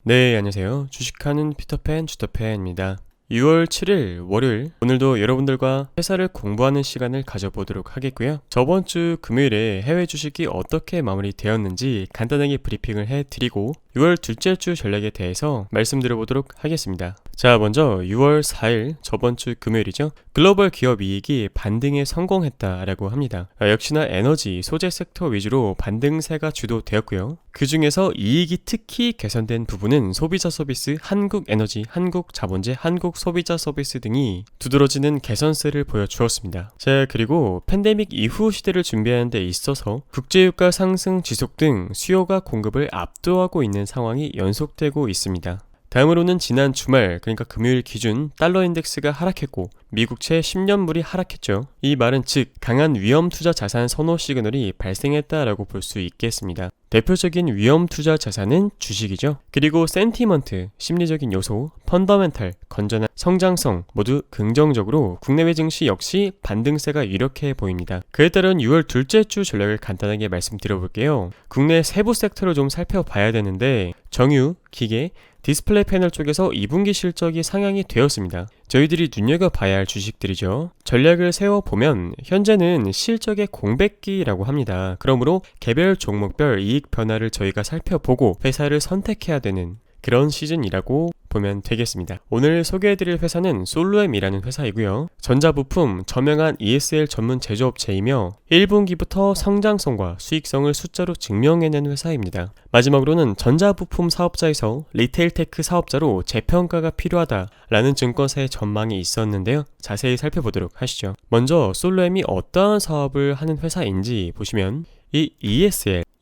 네, 안녕하세요. 주식하는 피터팬 주터팬입니다. 6월 7일 월요일, 오늘도 여러분들과 회사를 공부하는 시간을 가져보도록 하겠고요. 저번 주 금요일에 해외 주식이 어떻게 마무리되었는지 간단하게 브리핑을 해드리고 6월 둘째 주 전략에 대해서 말씀드려보도록 하겠습니다. 자, 먼저 6월 4일 저번 주 금요일이죠. 글로벌 기업 이익이 반등에 성공했다라고 합니다. 역시나 에너지, 소재 섹터 위주로 반등세가 주도되었고요. 그 중에서 이익이 특히 개선된 부분은 소비자 서비스, 한국에너지, 한국자본재, 한국소비자 서비스 등이 두드러지는 개선세를 보여주었습니다. 자, 그리고 팬데믹 이후 시대를 준비하는 데 있어서 국제유가 상승 지속 등 수요가 공급을 압도하고 있는 상황이 연속되고 있습니다. 다음으로는 지난 주말, 그러니까 금요일 기준 달러 인덱스가 하락했고 미국채 10년물이 하락했죠. 이 말은 즉 강한 위험 투자 자산 선호 시그널이 발생했다라고 볼 수 있겠습니다. 대표적인 위험 투자 자산은 주식이죠. 그리고 센티먼트, 심리적인 요소, 펀더멘탈, 건전한 성장성 모두 긍정적으로 국내외 증시 역시 반등세가 이렇게 보입니다. 그에 따른 6월 둘째 주 전략을 간단하게 말씀드려볼게요. 국내 세부 섹터를 좀 살펴봐야 되는데 정유, 기계, 디스플레이 패널 쪽에서 2분기 실적이 상향이 되었습니다. 저희들이 눈여겨봐야 할 주식들이죠. 전략을 세워보면 현재는 실적의 공백기라고 합니다. 그러므로 개별 종목별 이익 변화를 저희가 살펴보고 회사를 선택해야 되는 그런 시즌이라고 보면 되겠습니다. 오늘 소개해드릴 회사는 솔루엠이라는 회사이고요. 전자부품 저명한 ESL 전문 제조업체이며 1분기부터 성장성과 수익성을 숫자로 증명해낸 회사입니다. 마지막으로는 전자부품 사업자에서 리테일 테크 사업자로 재평가가 필요하다라는 증권사의 전망이 있었는데요. 자세히 살펴보도록 하시죠. 먼저 솔루엠이 어떠한 사업을 하는 회사인지 보시면 이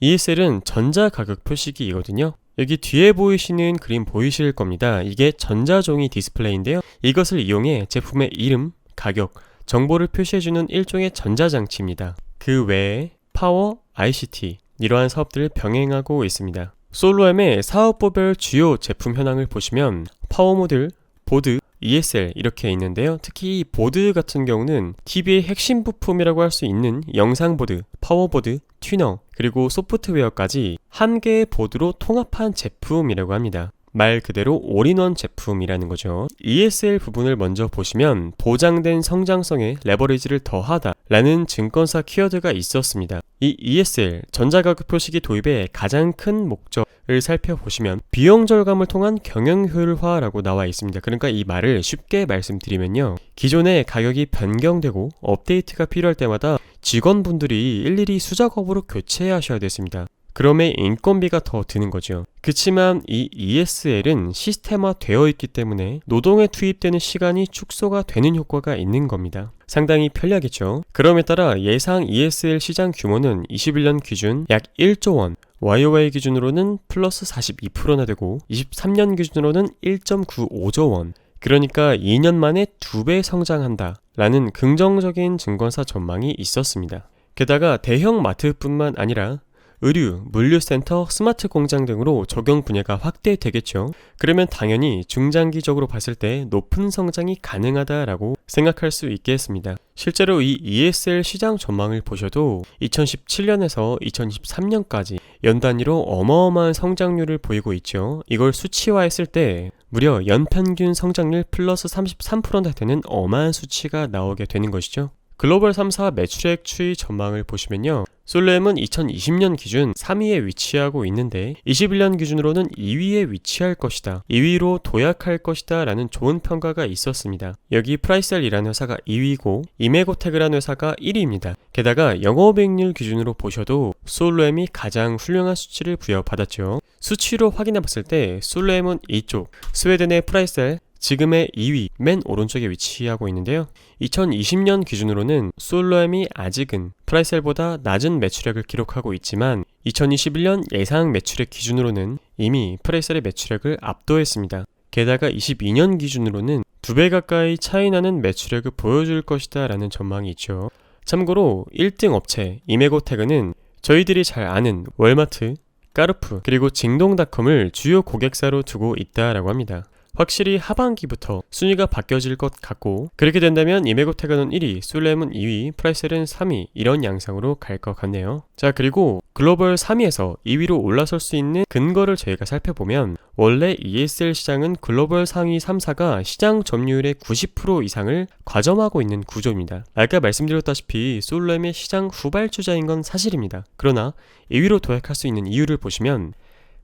ESL은 전자가격 표시기이거든요. 여기 뒤에 보이시는 그림 보이실 겁니다. 이게 전자종이 디스플레이인데요. 이것을 이용해 제품의 이름, 가격, 정보를 표시해주는 일종의 전자장치입니다. 그 외에 파워, ICT 이러한 사업들을 병행하고 있습니다. 솔루엠의 사업부별 주요 제품 현황을 보시면 파워 모듈, 보드, ESL 이렇게 있는데요. 특히 이 보드 같은 경우는 TV의 핵심 부품이라고 할 수 있는 영상보드, 파워보드, 튜너, 그리고 소프트웨어까지 한 개의 보드로 통합한 제품이라고 합니다. 말 그대로 올인원 제품이라는 거죠. ESL 부분을 먼저 보시면 보장된 성장성에 레버리지를 더하다 라는 증권사 키워드가 있었습니다. 이 ESL 전자가격 표시기 도입의 가장 큰 목적을 살펴보시면 비용 절감을 통한 경영 효율화라고 나와 있습니다. 그러니까 이 말을 쉽게 말씀드리면요, 기존의 가격이 변경되고 업데이트가 필요할 때마다 직원분들이 일일이 수작업으로 교체하셔야 됐습니다. 그럼에 인건비가 더 드는 거죠. 그치만 이 ESL은 시스템화 되어 있기 때문에 노동에 투입되는 시간이 축소가 되는 효과가 있는 겁니다. 상당히 편리하겠죠. 그럼에 따라 예상 ESL 시장 규모는 21년 기준 약 1조 원, YOY 기준으로는 플러스 42%나 되고 23년 기준으로는 1.95조 원, 그러니까 2년 만에 2배 성장한다 라는 긍정적인 증권사 전망이 있었습니다. 게다가 대형 마트뿐만 아니라 의류, 물류센터, 스마트 공장 등으로 적용 분야가 확대되겠죠. 그러면 당연히 중장기적으로 봤을 때 높은 성장이 가능하다라고 생각할 수 있겠습니다. 실제로 이 ESL 시장 전망을 보셔도 2017년에서 2023년까지 연단위로 어마어마한 성장률을 보이고 있죠. 이걸 수치화했을 때 무려 연평균 성장률 플러스 33%나 되는 어마한 수치가 나오게 되는 것이죠. 글로벌 3사 매출액 추이 전망을 보시면요, 솔루엠은 2020년 기준 3위에 위치하고 있는데 21년 기준으로는 2위에 위치할 것이다, 2위로 도약할 것이다 라는 좋은 평가가 있었습니다. 여기 프라이셀이라는 회사가 2위고 이메고텍이라는 회사가 1위입니다. 게다가 영업이익률 기준으로 보셔도 솔루엠이 가장 훌륭한 수치를 부여받았죠. 수치로 확인해 봤을 때 솔루엠은 이쪽 스웨덴의 프라이셀, 지금의 2위 맨 오른쪽에 위치하고 있는데요. 2020년 기준으로는 솔루엠이 아직은 프라이셀보다 낮은 매출액을 기록하고 있지만 2021년 예상 매출액 기준으로는 이미 프라이셀의 매출액을 압도했습니다. 게다가 22년 기준으로는 2배 가까이 차이 나는 매출액을 보여줄 것이다 라는 전망이 있죠. 참고로 1등 업체 이메고테그는 저희들이 잘 아는 월마트, 까르푸, 그리고 징동닷컴을 주요 고객사로 두고 있다라고 합니다. 확실히 하반기부터 순위가 바뀌어질 것 같고, 그렇게 된다면 이메고테가는 1위, 솔렘은 2위, 프라이셀은 3위 이런 양상으로 갈 것 같네요. 자, 그리고 글로벌 3위에서 2위로 올라설 수 있는 근거를 저희가 살펴보면 원래 ESL 시장은 글로벌 상위 3사가 시장 점유율의 90% 이상을 과점하고 있는 구조입니다. 아까 말씀드렸다시피 솔렘의 시장 후발주자인 건 사실입니다. 그러나 2위로 도약할 수 있는 이유를 보시면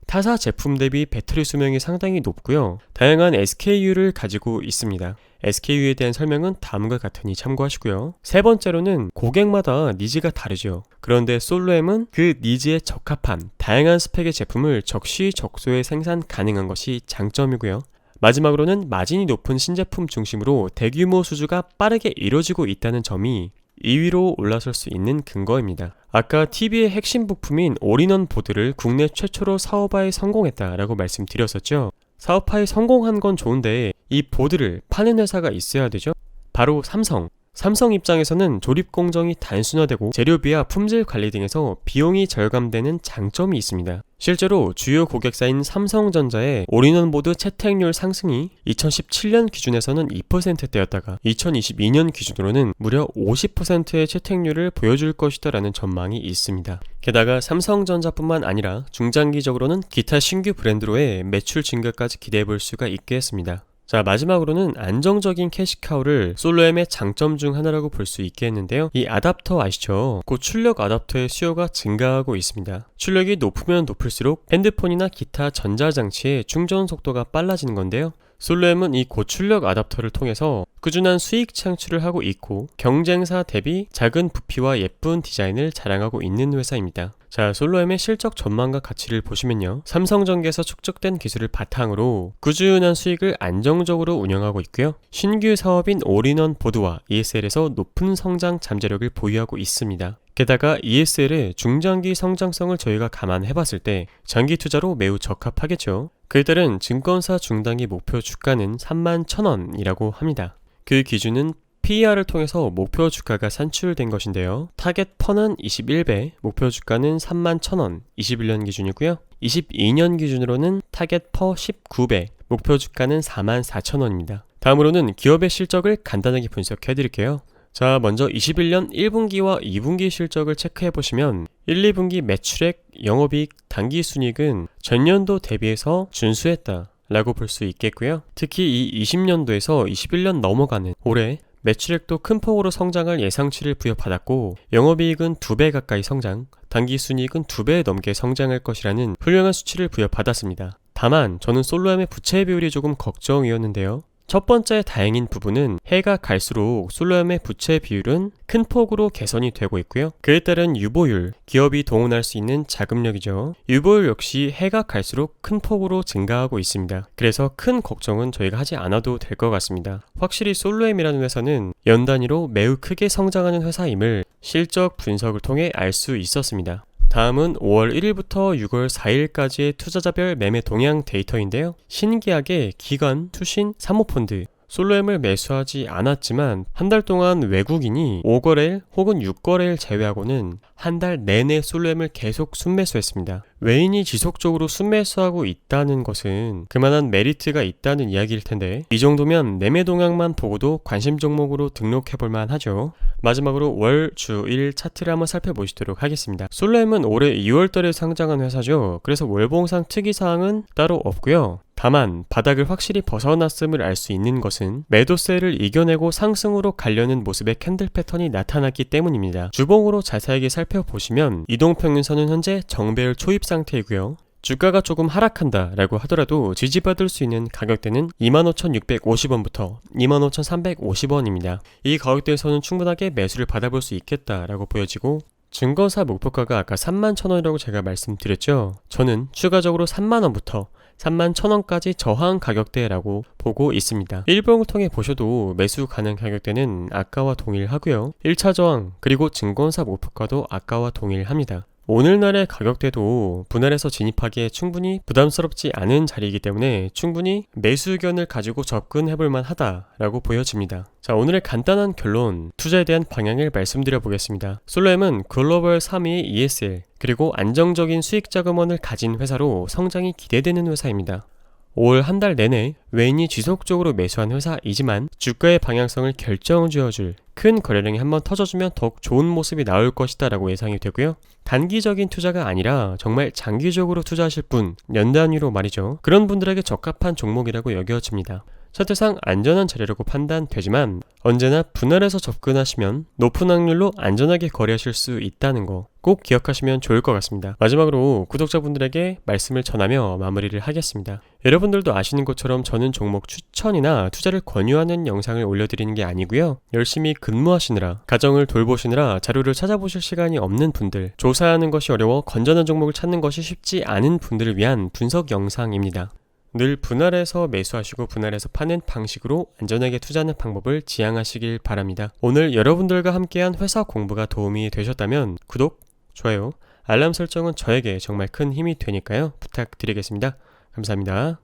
타사 제품 대비 배터리 수명이 상당히 높고요. 다양한 SKU를 가지고 있습니다. SKU에 대한 설명은 다음과 같으니 참고하시고요. 세 번째로는 고객마다 니즈가 다르죠. 그런데 솔로엠은 그 니즈에 적합한 다양한 스펙의 제품을 적시적소에 생산 가능한 것이 장점이고요. 마지막으로는 마진이 높은 신제품 중심으로 대규모 수주가 빠르게 이루어지고 있다는 점이 2위로 올라설 수 있는 근거입니다. 아까 TV의 핵심 부품인 올인원 보드를 국내 최초로 사업화에 성공했다라고 말씀드렸었죠. 사업화에 성공한 건 좋은데 이 보드를 파는 회사가 있어야 되죠. 바로 삼성 입장에서는 조립 공정이 단순화되고 재료비와 품질 관리 등에서 비용이 절감되는 장점이 있습니다. 실제로 주요 고객사인 삼성전자의 올인원 보드 채택률 상승이 2017년 기준에서는 2%대였다가 2022년 기준으로는 무려 50%의 채택률을 보여줄 것이다라는 전망이 있습니다. 게다가 삼성전자뿐만 아니라 중장기적으로는 기타 신규 브랜드로의 매출 증가까지 기대해볼 수가 있겠습니다. 자, 마지막으로는 안정적인 캐시카우를 솔로엠의 장점 중 하나라고 볼 수 있겠는데요. 이 아답터 아시죠? 고출력 아답터의 수요가 증가하고 있습니다. 출력이 높으면 높을수록 핸드폰이나 기타 전자장치의 충전 속도가 빨라지는 건데요. 솔로엠은 이 고출력 아답터를 통해서 꾸준한 수익 창출을 하고 있고 경쟁사 대비 작은 부피와 예쁜 디자인을 자랑하고 있는 회사입니다. 자, 솔로엠의 실적 전망과 가치를 보시면요. 삼성전기에서 축적된 기술을 바탕으로 꾸준한 수익을 안정적으로 운영하고 있고요. 신규 사업인 올인원 보드와 ESL에서 높은 성장 잠재력을 보유하고 있습니다. 게다가 ESL의 중장기 성장성을 저희가 감안해봤을 때 장기 투자로 매우 적합하겠죠. 그에 따른 증권사 중단기 목표 주가는 31,000원이라고 합니다. 그 기준은 PER을 통해서 목표 주가가 산출된 것인데요. 타겟 퍼는 21배, 목표 주가는 31,000원, 21년 기준이고요. 22년 기준으로는 타겟 퍼 19배, 목표 주가는 44,000원입니다. 다음으로는 기업의 실적을 간단하게 분석해 드릴게요. 자, 먼저 21년 1분기와 2분기 실적을 체크해보시면 1, 2분기 매출액, 영업이익, 당기순이익은 전년도 대비해서 준수했다 라고 볼 수 있겠고요. 특히 이 20년도에서 21년 넘어가는 올해 매출액도 큰 폭으로 성장할 예상치를 부여받았고 영업이익은 2배 가까이 성장, 당기순이익은 2배 넘게 성장할 것이라는 훌륭한 수치를 부여받았습니다. 다만 저는 솔로엠의 부채 비율이 조금 걱정이었는데요. 첫 번째 다행인 부분은 해가 갈수록 솔로엠의 부채 비율은 큰 폭으로 개선이 되고 있고요. 그에 따른 유보율, 기업이 동원할 수 있는 자금력이죠. 유보율 역시 해가 갈수록 큰 폭으로 증가하고 있습니다. 그래서 큰 걱정은 저희가 하지 않아도 될 것 같습니다. 확실히 솔로엠이라는 회사는 연 단위로 매우 크게 성장하는 회사임을 실적 분석을 통해 알 수 있었습니다. 다음은 5월 1일부터 6월 4일까지의 투자자별 매매 동향 데이터인데요. 신기하게 기관, 투신, 사모펀드, 솔로엠을 매수하지 않았지만 한 달 동안 외국인이 5거래일 혹은 6거래일 제외하고는 한 달 내내 솔로엠을 계속 순매수했습니다. 외인이 지속적으로 순매수하고 있다는 것은 그만한 메리트가 있다는 이야기일 텐데 이 정도면 매매 동향만 보고도 관심 종목으로 등록해볼만 하죠. 마지막으로 월, 주, 일 차트를 한번 살펴보시도록 하겠습니다. 솔로엠은 올해 2월달에 상장한 회사죠. 그래서 월봉상 특이사항은 따로 없고요. 다만 바닥을 확실히 벗어났음을 알 수 있는 것은 매도세를 이겨내고 상승으로 가려는 모습의 캔들 패턴이 나타났기 때문입니다. 주봉으로 자세하게 살펴보시면 이동평균선은 현재 정배열 초입 상태이고요. 주가가 조금 하락한다 라고 하더라도 지지받을 수 있는 가격대는 25,650원부터 25,350원입니다. 이 가격대에서는 충분하게 매수를 받아볼 수 있겠다 라고 보여지고 증권사 목표가가 아까 31,000원이라고 제가 말씀드렸죠. 저는 추가적으로 30,000원부터 31,000원까지 저항 가격대라고 보고 있습니다. 일봉을 통해 보셔도 매수 가능 가격대는 아까와 동일하고요. 1차 저항 그리고 증권사 목표가도 아까와 동일합니다. 오늘날의 가격대도 분할해서 진입하기에 충분히 부담스럽지 않은 자리이기 때문에 충분히 매수 의견을 가지고 접근해볼 만하다라고 보여집니다. 자, 오늘의 간단한 결론, 투자에 대한 방향을 말씀드려 보겠습니다. 솔로엠은 글로벌 3위의 ESL 그리고 안정적인 수익 자금원을 가진 회사로 성장이 기대되는 회사입니다. 올 한 달 내내 외인이 지속적으로 매수한 회사이지만 주가의 방향성을 결정지어줄 큰 거래량이 한번 터져주면 더욱 좋은 모습이 나올 것이다 라고 예상이 되고요. 단기적인 투자가 아니라 정말 장기적으로 투자하실 분, 년 단위로 말이죠. 그런 분들에게 적합한 종목이라고 여겨집니다. 차트상 안전한 자리라고 판단되지만 언제나 분할해서 접근하시면 높은 확률로 안전하게 거래하실 수 있다는 거 꼭 기억하시면 좋을 것 같습니다. 마지막으로 구독자분들에게 말씀을 전하며 마무리를 하겠습니다. 여러분들도 아시는 것처럼 저는 종목 추천이나 투자를 권유하는 영상을 올려드리는 게 아니고요. 열심히 근무하시느라, 가정을 돌보시느라 자료를 찾아보실 시간이 없는 분들, 조사하는 것이 어려워 건전한 종목을 찾는 것이 쉽지 않은 분들을 위한 분석 영상입니다. 늘 분할해서 매수하시고 분할해서 파는 방식으로 안전하게 투자하는 방법을 지향하시길 바랍니다. 오늘 여러분들과 함께한 회사 공부가 도움이 되셨다면 구독, 좋아요, 알람 설정은 저에게 정말 큰 힘이 되니까요. 부탁드리겠습니다. 감사합니다.